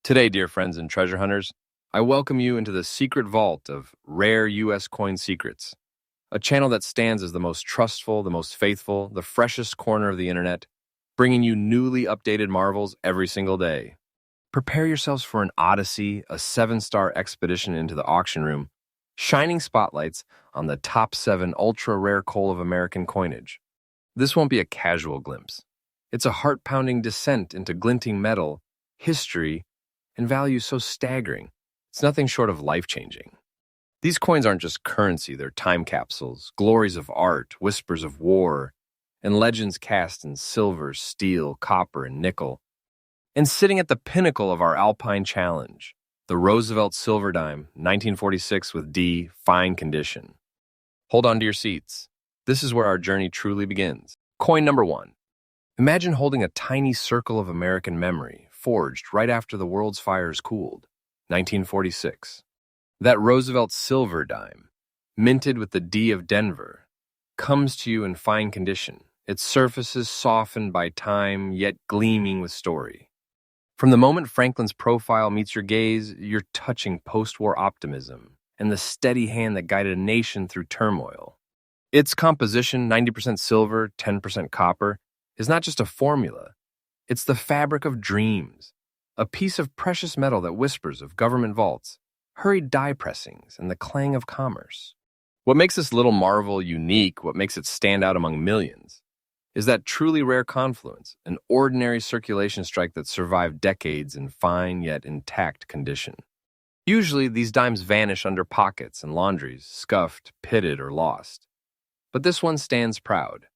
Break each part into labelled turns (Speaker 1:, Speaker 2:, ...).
Speaker 1: Today, dear friends and treasure hunters, I welcome you into the secret vault of rare U.S. coin secrets, a channel that stands as the most trustful, the most faithful, the freshest corner of the internet, bringing you newly updated marvels every single day. Prepare yourselves for an odyssey, a seven-star expedition into the auction room, shining spotlights on the top 7 ultra-rare coal of American coinage. This won't be a casual glimpse. It's a heart-pounding descent into glinting metal, history, and values so staggering, it's nothing short of life-changing. These coins aren't just currency, they're time capsules, glories of art, whispers of war, and legends cast in silver, steel, copper, and nickel. And sitting at the pinnacle of our Alpine Challenge, the Roosevelt Silver Dime, 1946 with D, fine condition. Hold on to your seats. This is where our journey truly begins. Coin number 1. Imagine holding a tiny circle of American memory, forged right after the world's fires cooled, 1946. That Roosevelt Silver Dime, minted with the D of Denver, comes to you in fine condition, its surfaces softened by time, yet gleaming with story. From the moment Franklin's profile meets your gaze, you're touching post-war optimism and the steady hand that guided a nation through turmoil. Its composition, 90% silver, 10% copper, is not just a formula. It's the fabric of dreams, a piece of precious metal that whispers of government vaults, hurried die pressings, and the clang of commerce. What makes this little marvel unique, what makes it stand out among millions, is that truly rare confluence, an ordinary circulation strike that survived decades in fine yet intact condition. Usually, these dimes vanish under pockets and laundries, scuffed, pitted, or lost. But this one stands proud.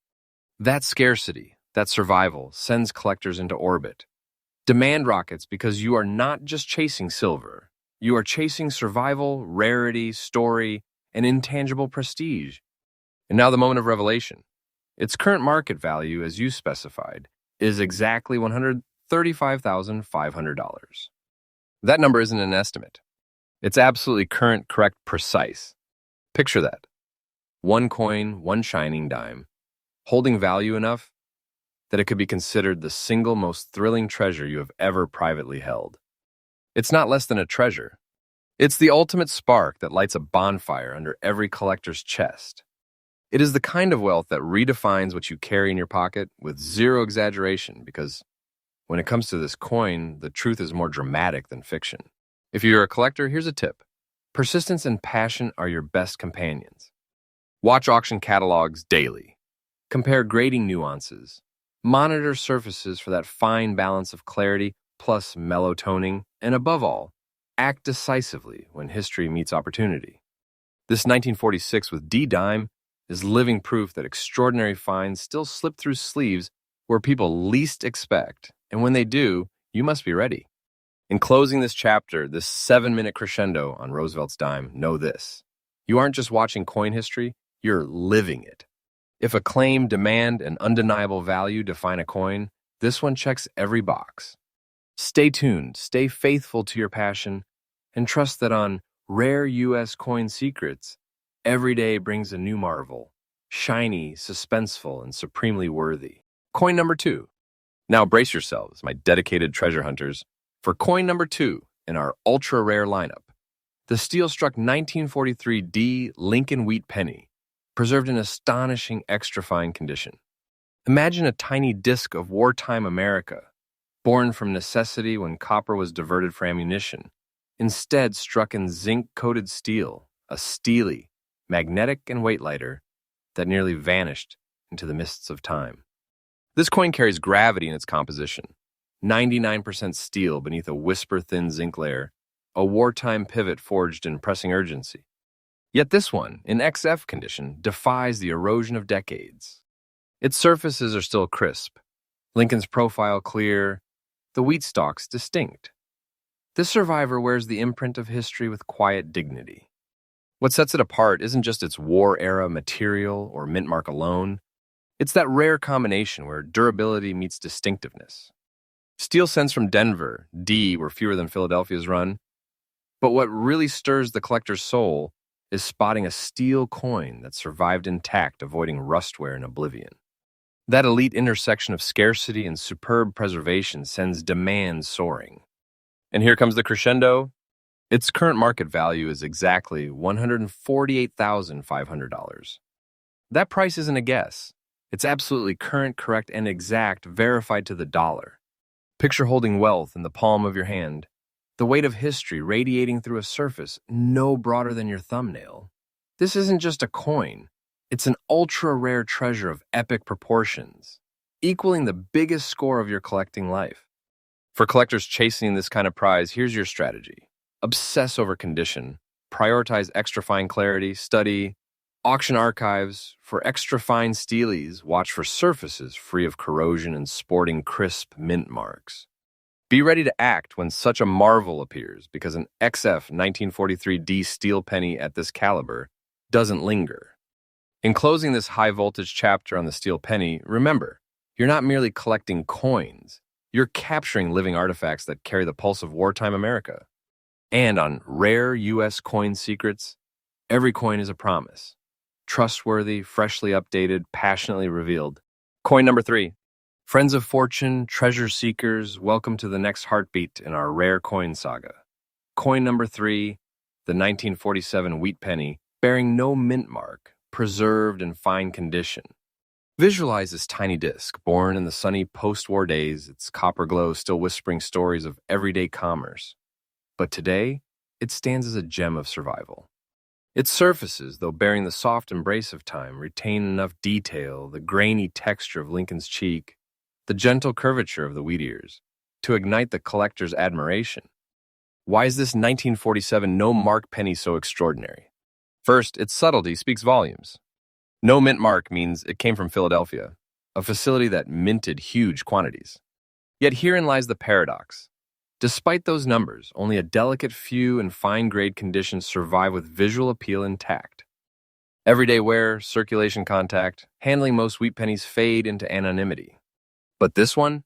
Speaker 1: That scarcity, that survival, sends collectors into orbit. Demand rockets because you are not just chasing silver. You are chasing survival, rarity, story, and intangible prestige. And now the moment of revelation. Its current market value, as you specified, is exactly $135,500. That number isn't an estimate. It's absolutely current, correct, precise. Picture that. One coin, one shining dime, holding value enough that it could be considered the single most thrilling treasure you have ever privately held. It's not less than a treasure. It's the ultimate spark that lights a bonfire under every collector's chest. It is the kind of wealth that redefines what you carry in your pocket with zero exaggeration, because when it comes to this coin, the truth is more dramatic than fiction. If you're a collector, here's a tip. Persistence and passion are your best companions. Watch auction catalogs daily. Compare grading nuances. Monitor surfaces for that fine balance of clarity plus mellow toning, and above all, act decisively when history meets opportunity. This 1946 with D dime is living proof that extraordinary finds still slip through sleeves where people least expect, and when they do, you must be ready. In closing this chapter, this 7-minute crescendo on Roosevelt's dime, know this. You aren't just watching coin history, you're living it. If acclaim, demand, and undeniable value define a coin, this one checks every box. Stay tuned, stay faithful to your passion, and trust that on Rare U.S. Coin Secrets, every day brings a new marvel, shiny, suspenseful, and supremely worthy. Coin number 2. Now brace yourselves, my dedicated treasure hunters, for coin number 2 in our ultra-rare lineup, the steel-struck 1943 D Lincoln Wheat Penny, preserved in astonishing extra-fine condition. Imagine a tiny disc of wartime America, born from necessity when copper was diverted for ammunition, instead struck in zinc-coated steel, a steely, magnetic and weight lighter that nearly vanished into the mists of time. This coin carries gravity in its composition, 99% steel beneath a whisper-thin zinc layer, a wartime pivot forged in pressing urgency. Yet this one, in XF condition, defies the erosion of decades. Its surfaces are still crisp, Lincoln's profile clear, the wheat stalks distinct. This survivor wears the imprint of history with quiet dignity. What sets it apart isn't just its war-era material or mint mark alone. It's that rare combination where durability meets distinctiveness. Steel sends from Denver, D, were fewer than Philadelphia's run. But what really stirs the collector's soul is spotting a steel coin that survived intact, avoiding rustware and oblivion. That elite intersection of scarcity and superb preservation sends demand soaring. And here comes the crescendo. Its current market value is exactly $148,500. That price isn't a guess. It's absolutely current, correct, and exact, verified to the dollar. Picture holding wealth in the palm of your hand, the weight of history radiating through a surface no broader than your thumbnail. This isn't just a coin. It's an ultra-rare treasure of epic proportions, equaling the biggest score of your collecting life. For collectors chasing this kind of prize, here's your strategy. Obsess over condition. Prioritize extra fine clarity. Study auction archives. For extra fine steelies, watch for surfaces free of corrosion and sporting crisp mint marks. Be ready to act when such a marvel appears, because an XF 1943D steel penny at this caliber doesn't linger. In closing this high-voltage chapter on the steel penny, remember, you're not merely collecting coins. You're capturing living artifacts that carry the pulse of wartime America. And on Rare U.S. Coin Secrets, every coin is a promise. Trustworthy, freshly updated, passionately revealed. Coin number 3. Friends of fortune, treasure seekers, welcome to the next heartbeat in our rare coin saga. Coin number 3, the 1947 wheat penny, bearing no mint mark, preserved in fine condition. Visualize this tiny disc, born in the sunny post-war days, its copper glow still whispering stories of everyday commerce. But today, it stands as a gem of survival. Its surfaces, though bearing the soft embrace of time, retain enough detail, the grainy texture of Lincoln's cheek, the gentle curvature of the wheat ears, to ignite the collector's admiration. Why is this 1947 no-mark penny so extraordinary? First, its subtlety speaks volumes. No mint mark means it came from Philadelphia, a facility that minted huge quantities. Yet herein lies the paradox. Despite those numbers, only a delicate few in fine-grade conditions survive with visual appeal intact. Everyday wear, circulation contact, handling most wheat pennies fade into anonymity. But this one?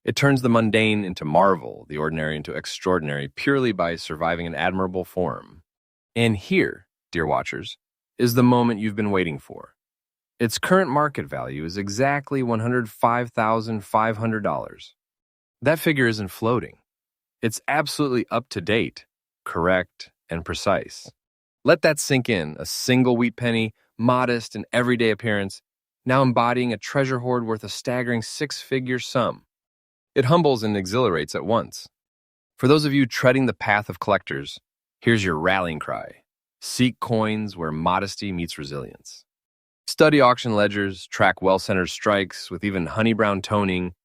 Speaker 1: It turns the mundane into marvel, the ordinary into extraordinary, purely by surviving an admirable form. And here, dear watchers, is the moment you've been waiting for. Its current market value is exactly $105,500. That figure isn't floating. It's absolutely up to date, correct, and precise. Let that sink in, a single wheat penny, modest in everyday appearance, now embodying a treasure hoard worth a staggering 6-figure sum. It humbles and exhilarates at once. For those of you treading the path of collectors, here's your rallying cry. Seek coins where modesty meets resilience. Study auction ledgers, track well-centered strikes with even honey-brown toning,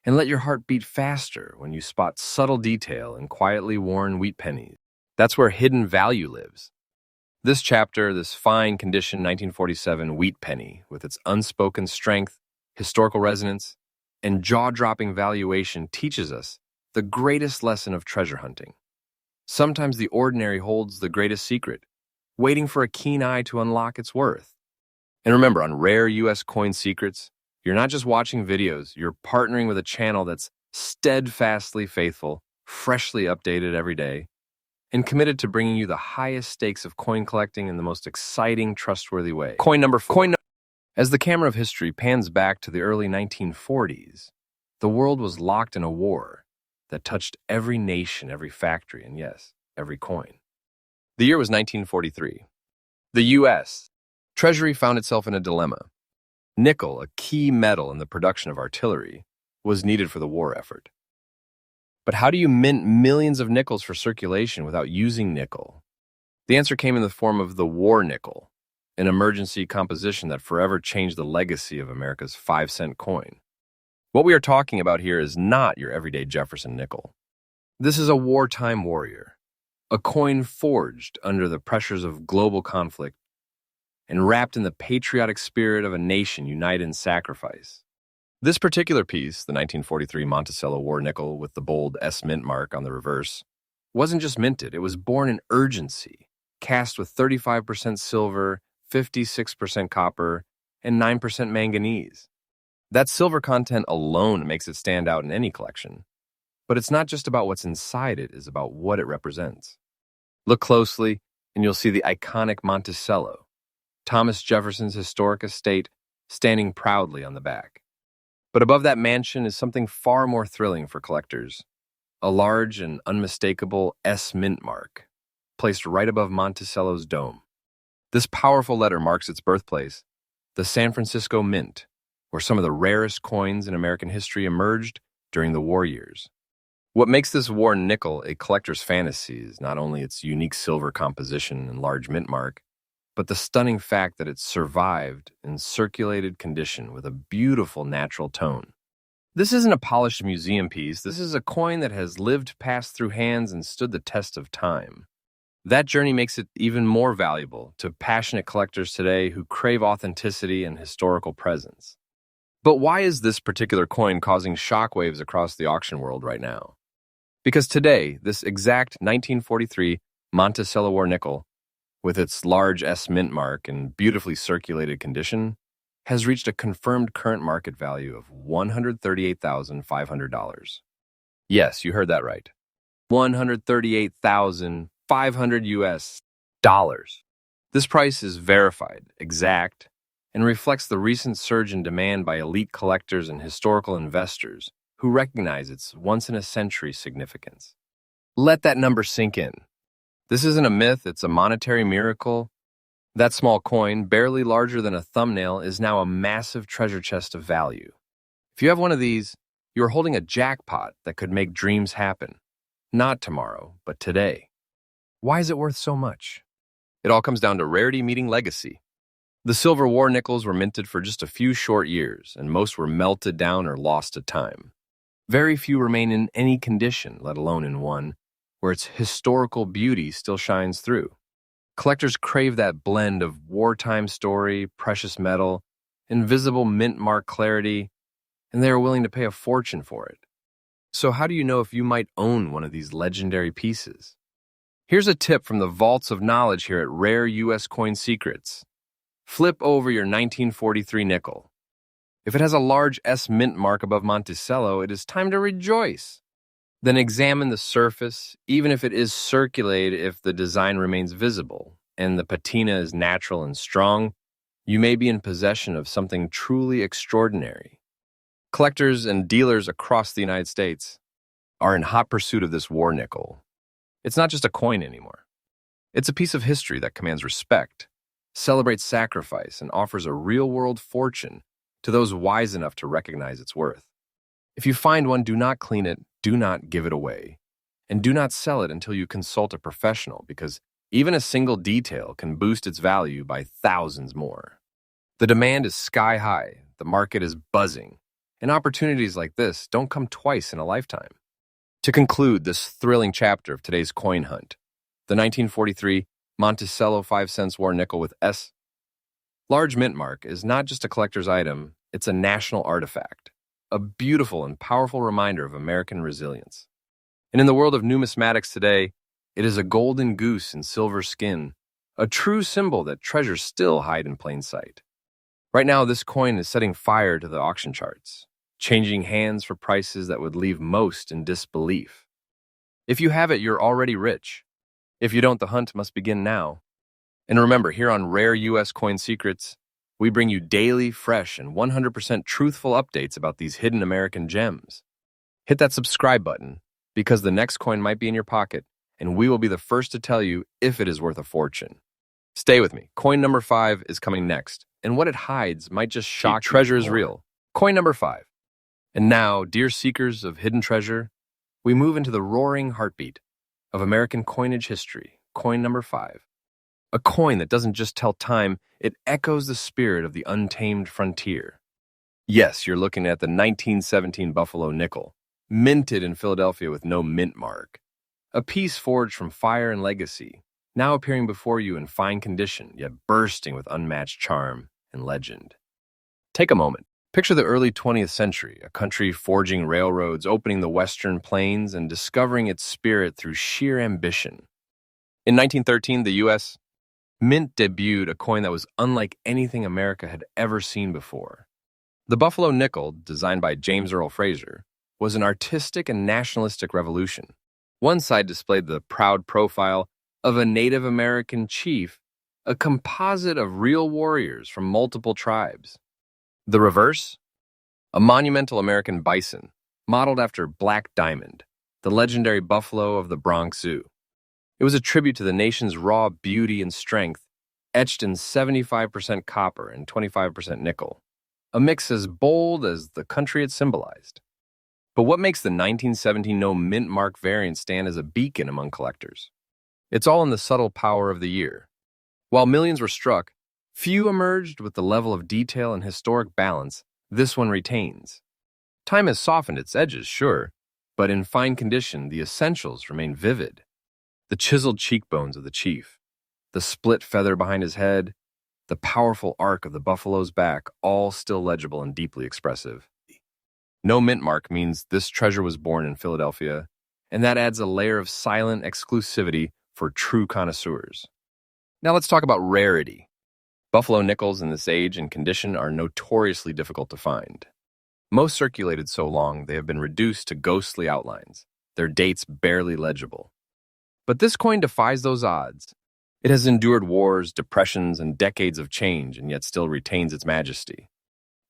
Speaker 1: and let your heart beat faster when you spot subtle detail in quietly worn wheat pennies. That's where hidden value lives. This chapter, this fine condition 1947 wheat penny, with its unspoken strength, historical resonance, and jaw-dropping valuation, teaches us the greatest lesson of treasure hunting. Sometimes the ordinary holds the greatest secret, waiting for a keen eye to unlock its worth. And remember, on Rare U.S. Coin Secrets, you're not just watching videos, you're partnering with a channel that's steadfastly faithful, freshly updated every day, and committed to bringing you the highest stakes of coin collecting in the most exciting, trustworthy way. Coin number 4. As the camera of history pans back to the early 1940s, the world was locked in a war that touched every nation, every factory, and yes, every coin. The year was 1943. The U.S. Treasury found itself in a dilemma. Nickel, a key metal in the production of artillery, was needed for the war effort. But how do you mint millions of nickels for circulation without using nickel? The answer came in the form of the war nickel, an emergency composition that forever changed the legacy of America's 5-cent coin. What we are talking about here is not your everyday Jefferson nickel. This is a wartime warrior, a coin forged under the pressures of global conflict and wrapped in the patriotic spirit of a nation united in sacrifice. This particular piece, the 1943 Monticello War nickel with the bold S mint mark on the reverse, wasn't just minted, it was born in urgency, cast with 35% silver, 56% copper, and 9% manganese. That silver content alone makes it stand out in any collection. But it's not just about what's inside it, it's about what it represents. Look closely, and you'll see the iconic Monticello, Thomas Jefferson's historic estate, standing proudly on the back. But above that mansion is something far more thrilling for collectors. a large and unmistakable S mint mark, placed right above Monticello's dome. This powerful letter marks its birthplace, the San Francisco Mint, where some of the rarest coins in American history emerged during the war years. What makes this war nickel a collector's fantasy is not only its unique silver composition and large mint mark, but the stunning fact that it survived in circulated condition with a beautiful natural tone. This isn't a polished museum piece. This is a coin that has lived past through hands and stood the test of time. That journey makes it even more valuable to passionate collectors today who crave authenticity and historical presence. But why is this particular coin causing shockwaves across the auction world right now? Because today, this exact 1943 Monticello war nickel, with its large S mint mark and beautifully circulated condition, has reached a confirmed current market value of $138,500. Yes, you heard that right. $138,500 US dollars. This price is verified, exact, and reflects the recent surge in demand by elite collectors and historical investors who recognize its once-in-a-century significance. Let that number sink in. This isn't a myth, it's a monetary miracle. That small coin, barely larger than a thumbnail, is now a massive treasure chest of value. If you have one of these, you are holding a jackpot that could make dreams happen. Not tomorrow, but today. Why is it worth so much? It all comes down to rarity meeting legacy. The silver war nickels were minted for just a few short years, and most were melted down or lost to time. Very few remain in any condition, let alone in one, where its historical beauty still shines through. Collectors crave that blend of wartime story, precious metal, invisible mint mark clarity, and they are willing to pay a fortune for it. So how do you know if you might own one of these legendary pieces? Here's a tip from the vaults of knowledge here at Rare U.S. Coin Secrets. Flip over your 1943 nickel. If it has a large S mint mark above Monticello, it is time to rejoice. Then examine the surface, even if it is circulated. If the design remains visible and the patina is natural and strong, you may be in possession of something truly extraordinary. Collectors and dealers across the United States are in hot pursuit of this war nickel. It's not just a coin anymore. It's a piece of history that commands respect, celebrates sacrifice, and offers a real-world fortune to those wise enough to recognize its worth. If you find one, do not clean it, do not give it away, and do not sell it until you consult a professional, because even a single detail can boost its value by thousands more. The demand is sky high, the market is buzzing, and opportunities like this don't come twice in a lifetime. To conclude this thrilling chapter of today's coin hunt, the 1943 Monticello 5-cent war nickel with S. large mint mark is not just a collector's item, it's a national artifact, a beautiful and powerful reminder of American resilience. And in the world of numismatics today, it is a golden goose in silver skin, a true symbol that treasures still hide in plain sight. Right now, this coin is setting fire to the auction charts, changing hands for prices that would leave most in disbelief. If you have it, you're already rich. If you don't, the hunt must begin now. And remember, here on Rare U.S. Coin Secrets, we bring you daily, fresh, and 100% truthful updates about these hidden American gems. Hit that subscribe button, because the next coin might be in your pocket, and we will be the first to tell you if it is worth a fortune. Stay with me. Coin number 5 is coming next, and what it hides might just shock you. Treasure is real. Coin number 5. And now, dear seekers of hidden treasure, we move into the roaring heartbeat of American coinage history. Coin number 5. A coin that doesn't just tell time, it echoes the spirit of the untamed frontier. Yes, you're looking at the 1917 Buffalo nickel, minted in Philadelphia with no mint mark. A piece forged from fire and legacy, now appearing before you in fine condition, yet bursting with unmatched charm and legend. Take a moment. Picture the early 20th century, a country forging railroads, opening the western plains, and discovering its spirit through sheer ambition. In 1913, the U.S. Mint debuted a coin that was unlike anything America had ever seen before. The Buffalo nickel, designed by James Earl Fraser, was an artistic and nationalistic revolution. One side displayed the proud profile of a Native American chief, a composite of real warriors from multiple tribes. The reverse? A monumental American bison, modeled after Black Diamond, the legendary buffalo of the Bronx Zoo. It was a tribute to the nation's raw beauty and strength, etched in 75% copper and 25% nickel, a mix as bold as the country it symbolized. But what makes the 1917 No Mint Mark variant stand as a beacon among collectors? It's all in the subtle power of the year. While millions were struck, few emerged with the level of detail and historic balance this one retains. Time has softened its edges, sure, but in fine condition, the essentials remain vivid. The chiseled cheekbones of the chief, the split feather behind his head, the powerful arc of the buffalo's back, all still legible and deeply expressive. No mint mark means this treasure was born in Philadelphia, and that adds a layer of silent exclusivity for true connoisseurs. Now let's talk about rarity. Buffalo nickels in this age and condition are notoriously difficult to find. Most circulated so long they have been reduced to ghostly outlines, their dates barely legible. But this coin defies those odds. It has endured wars, depressions, and decades of change, and yet still retains its majesty.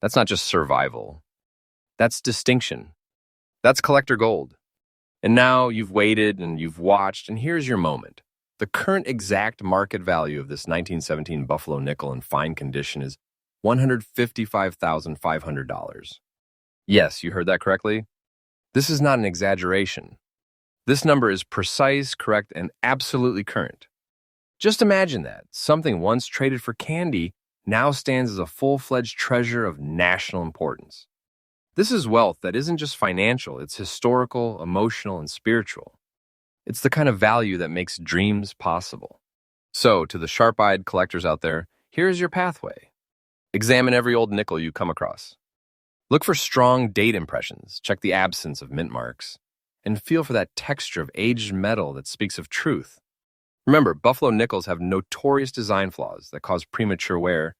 Speaker 1: That's not just survival. That's distinction. That's collector gold. And now you've waited and you've watched, and here's your moment. The current exact market value of this 1917 Buffalo nickel in fine condition is $155,500. Yes, you heard that correctly. This is not an exaggeration. This number is precise, correct, and absolutely current. Just imagine that. Something once traded for candy now stands as a full-fledged treasure of national importance. This is wealth that isn't just financial, it's historical, emotional, and spiritual. It's the kind of value that makes dreams possible. So, to the sharp-eyed collectors out there, here's your pathway. Examine every old nickel you come across. Look for strong date impressions, check the absence of mint marks, and feel for that texture of aged metal that speaks of truth. Remember, Buffalo nickels have notorious design flaws that cause premature wear,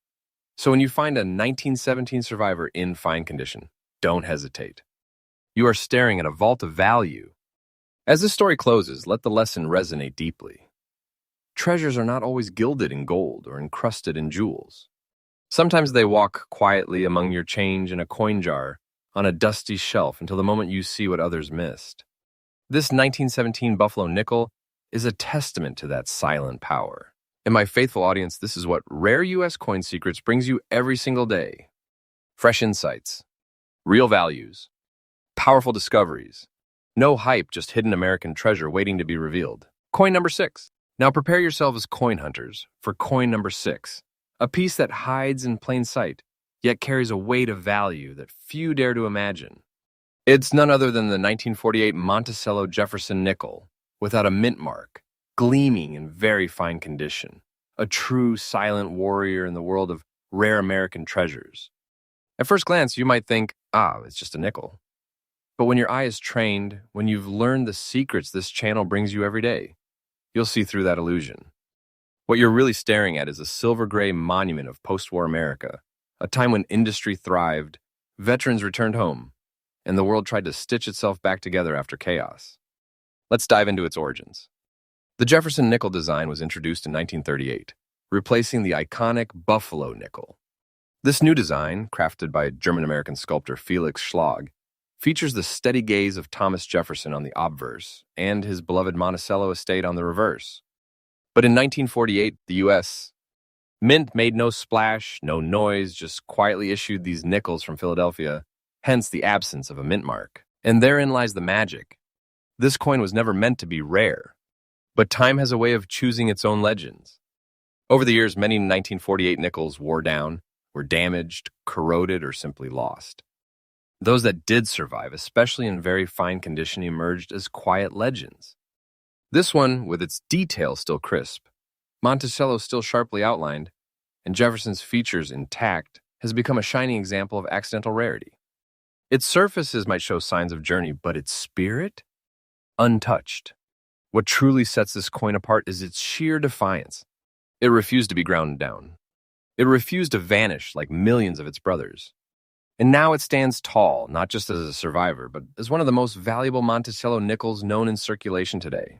Speaker 1: so when you find a 1917 survivor in fine condition, don't hesitate. You are staring at a vault of value. As this story closes, let the lesson resonate deeply. Treasures are not always gilded in gold or encrusted in jewels. Sometimes they walk quietly among your change in a coin jar on a dusty shelf until the moment you see what others missed. This 1917 Buffalo nickel is a testament to that silent power. And my faithful audience, this is what Rare U.S. Coin Secrets brings you every single day. Fresh insights, real values, powerful discoveries. No hype, just hidden American treasure waiting to be revealed. Coin number 6. Now prepare yourselves as coin hunters for coin number 6, a piece that hides in plain sight, yet carries a weight of value that few dare to imagine. It's none other than the 1948 Monticello Jefferson nickel, without a mint mark, gleaming in very fine condition, a true silent warrior in the world of rare American treasures. At first glance, you might think, it's just a nickel. But when your eye is trained, when you've learned the secrets this channel brings you every day, you'll see through that illusion. What you're really staring at is a silver-gray monument of post-war America, a time when industry thrived, veterans returned home, and the world tried to stitch itself back together after chaos. Let's dive into its origins. The Jefferson nickel design was introduced in 1938, replacing the iconic Buffalo nickel. This new design, crafted by German-American sculptor Felix Schlag, features the steady gaze of Thomas Jefferson on the obverse and his beloved Monticello estate on the reverse. But in 1948, the U.S. Mint made no splash, no noise, just quietly issued these nickels from Philadelphia, hence the absence of a mint mark. And therein lies the magic. This coin was never meant to be rare, but time has a way of choosing its own legends. Over the years, many 1948 nickels wore down, were damaged, corroded, or simply lost. Those that did survive, especially in very fine condition, emerged as quiet legends. This one, with its details still crisp, Monticello still sharply outlined, and Jefferson's features intact, has become a shining example of accidental rarity. Its surfaces might show signs of journey, but its spirit? Untouched. What truly sets this coin apart is its sheer defiance. It refused to be ground down. It refused to vanish like millions of its brothers. And now it stands tall, not just as a survivor, but as one of the most valuable Monticello nickels known in circulation today.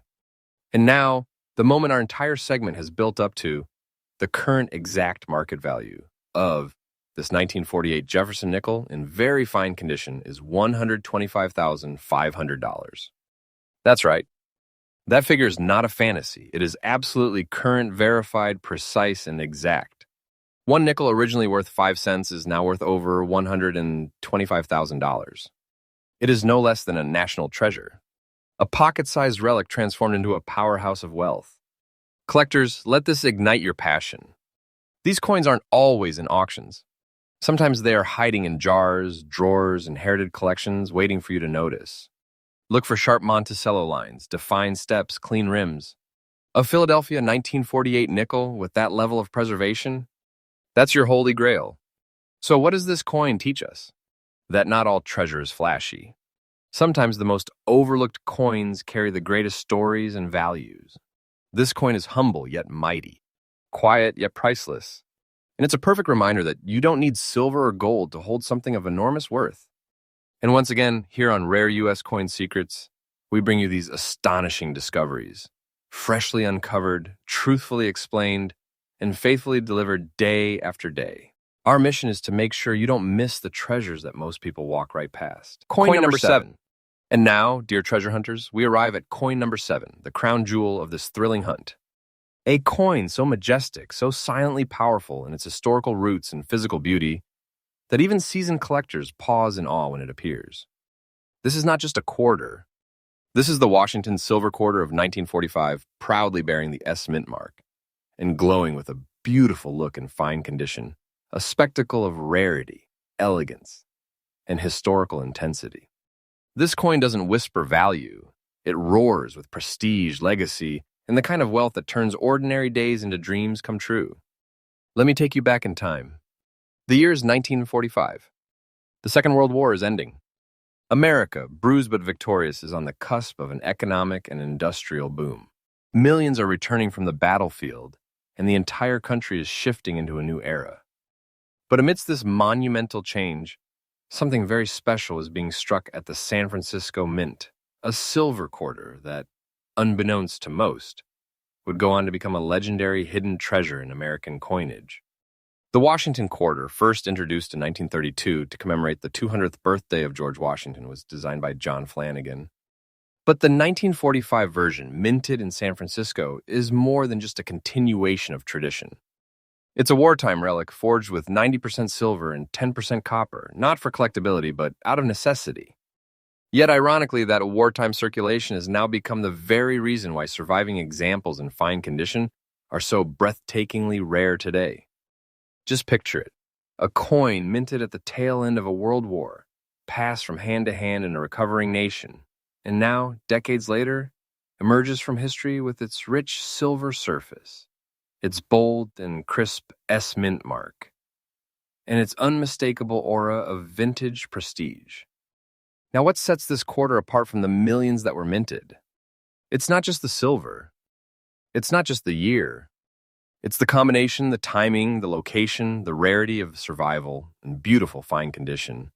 Speaker 1: And now, the moment our entire segment has built up to, the current exact market value of this 1948 Jefferson nickel in very fine condition is $125,500. That's right. That figure is not a fantasy. It is absolutely current, verified, precise, and exact. One nickel originally worth 5 cents is now worth over $125,000. It is no less than a national treasure, a pocket-sized relic transformed into a powerhouse of wealth. Collectors, let this ignite your passion. These coins aren't always in auctions. Sometimes they are hiding in jars, drawers, inherited collections, waiting for you to notice. Look for sharp Monticello lines, defined steps, clean rims. A Philadelphia 1948 nickel with that level of preservation? That's your holy grail. So what does this coin teach us? That not all treasure is flashy. Sometimes the most overlooked coins carry the greatest stories and values. This coin is humble yet mighty, quiet yet priceless. And it's a perfect reminder that you don't need silver or gold to hold something of enormous worth. And once again, here on Rare U.S. Coin Secrets, we bring you these astonishing discoveries, freshly uncovered, truthfully explained, and faithfully delivered day after day. Our mission is to make sure you don't miss the treasures that most people walk right past. Coin number 7. And now, dear treasure hunters, we arrive at coin number 7, the crown jewel of this thrilling hunt. A coin so majestic, so silently powerful in its historical roots and physical beauty, that even seasoned collectors pause in awe when it appears. This is not just a quarter. This is the Washington silver quarter of 1945, proudly bearing the S Mint mark, and glowing with a beautiful look and fine condition, a spectacle of rarity, elegance, and historical intensity. This coin doesn't whisper value. It roars with prestige, legacy, and the kind of wealth that turns ordinary days into dreams come true. Let me take you back in time. The year is 1945. The Second World War is ending. America, bruised but victorious, is on the cusp of an economic and industrial boom. Millions are returning from the battlefield, and the entire country is shifting into a new era. But amidst this monumental change, something very special is being struck at the San Francisco Mint, a silver quarter that, unbeknownst to most, would go on to become a legendary hidden treasure in American coinage. The Washington quarter, first introduced in 1932 to commemorate the 200th birthday of George Washington, was designed by John Flanagan. But the 1945 version, minted in San Francisco, is more than just a continuation of tradition. It's a wartime relic forged with 90% silver and 10% copper, not for collectability, but out of necessity. Yet ironically, that wartime circulation has now become the very reason why surviving examples in fine condition are so breathtakingly rare today. Just picture it. A coin minted at the tail end of a world war, passed from hand to hand in a recovering nation, and now, decades later, emerges from history with its rich silver surface, its bold and crisp S Mint mark, and its unmistakable aura of vintage prestige. Now, what sets this quarter apart from the millions that were minted? It's not just the silver. It's not just the year. It's the combination, the timing, the location, the rarity of survival, and beautiful fine condition,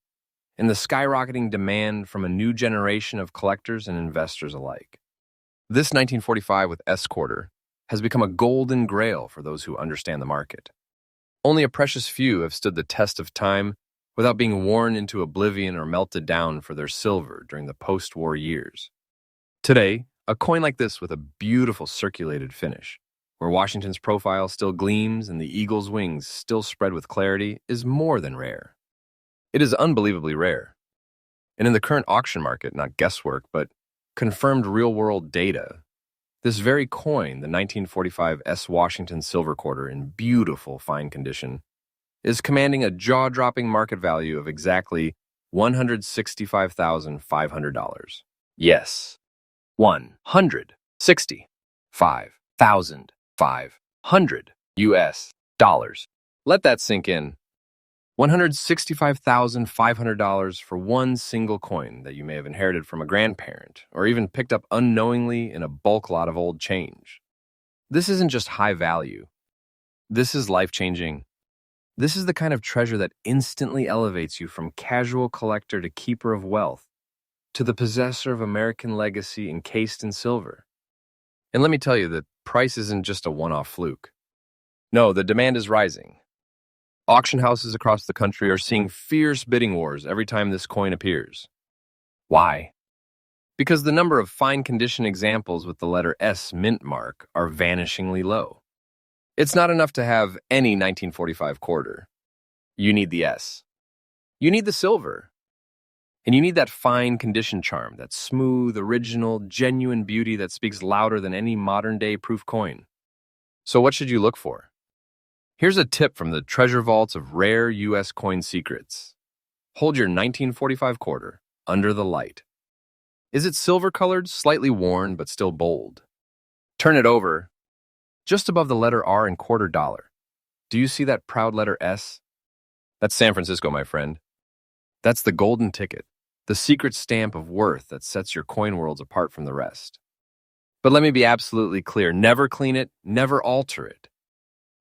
Speaker 1: and the skyrocketing demand from a new generation of collectors and investors alike. This 1945 with S quarter has become a golden grail for those who understand the market. Only a precious few have stood the test of time without being worn into oblivion or melted down for their silver during the post-war years. Today, a coin like this with a beautiful circulated finish, where Washington's profile still gleams and the eagle's wings still spread with clarity, is more than rare. It is unbelievably rare. And in the current auction market, not guesswork, but confirmed real-world data, this very coin, the 1945 S. Washington silver quarter in beautiful fine condition, is commanding a jaw-dropping market value of exactly $165,500. Yes, $165,500 US dollars. Let that sink in. $165,500 for one single coin that you may have inherited from a grandparent or even picked up unknowingly in a bulk lot of old change. This isn't just high value. This is life-changing. This is the kind of treasure that instantly elevates you from casual collector to keeper of wealth, to the possessor of American legacy encased in silver. And let me tell you that price isn't just a one-off fluke. No, the demand is rising. Auction houses across the country are seeing fierce bidding wars every time this coin appears. Why? Because the number of fine condition examples with the letter S mint mark are vanishingly low. It's not enough to have any 1945 quarter. You need the S. You need the silver. And you need that fine condition charm, that smooth, original, genuine beauty that speaks louder than any modern-day proof coin. So what should you look for? Here's a tip from the treasure vaults of rare U.S. coin secrets. Hold your 1945 quarter under the light. Is it silver-colored, slightly worn, but still bold? Turn it over, just above the letter R in quarter dollar. Do you see that proud letter S? That's San Francisco, my friend. That's the golden ticket, the secret stamp of worth that sets your coin worlds apart from the rest. But let me be absolutely clear, never clean it, never alter it.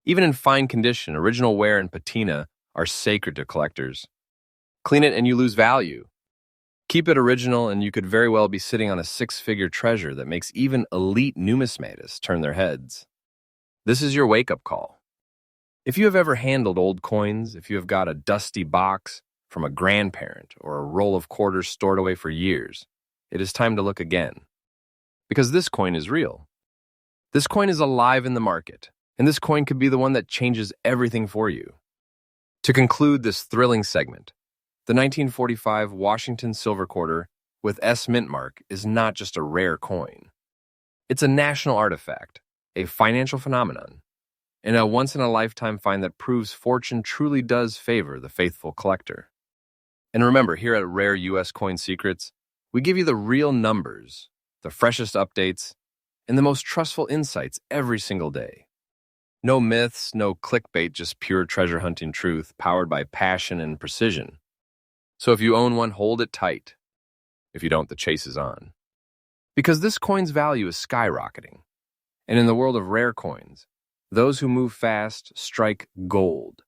Speaker 1: Even in fine condition, original wear and patina are sacred to collectors. Clean it and you lose value. Keep it original and you could very well be sitting on a six-figure treasure that makes even elite numismatists turn their heads. This is your wake-up call. If you have ever handled old coins, if you have got a dusty box from a grandparent or a roll of quarters stored away for years, it is time to look again. Because this coin is real. This coin is alive in the market, and this coin could be the one that changes everything for you. To conclude this thrilling segment, the 1945 Washington silver quarter with S mint mark is not just a rare coin. It's a national artifact, a financial phenomenon, and a once-in-a-lifetime find that proves fortune truly does favor the faithful collector. And remember, here at Rare U.S. Coin Secrets, we give you the real numbers, the freshest updates, and the most trustful insights every single day. No myths, no clickbait, just pure treasure hunting truth powered by passion and precision. So if you own one, hold it tight. If you don't, the chase is on. Because this coin's value is skyrocketing. And in the world of rare coins, those who move fast strike gold.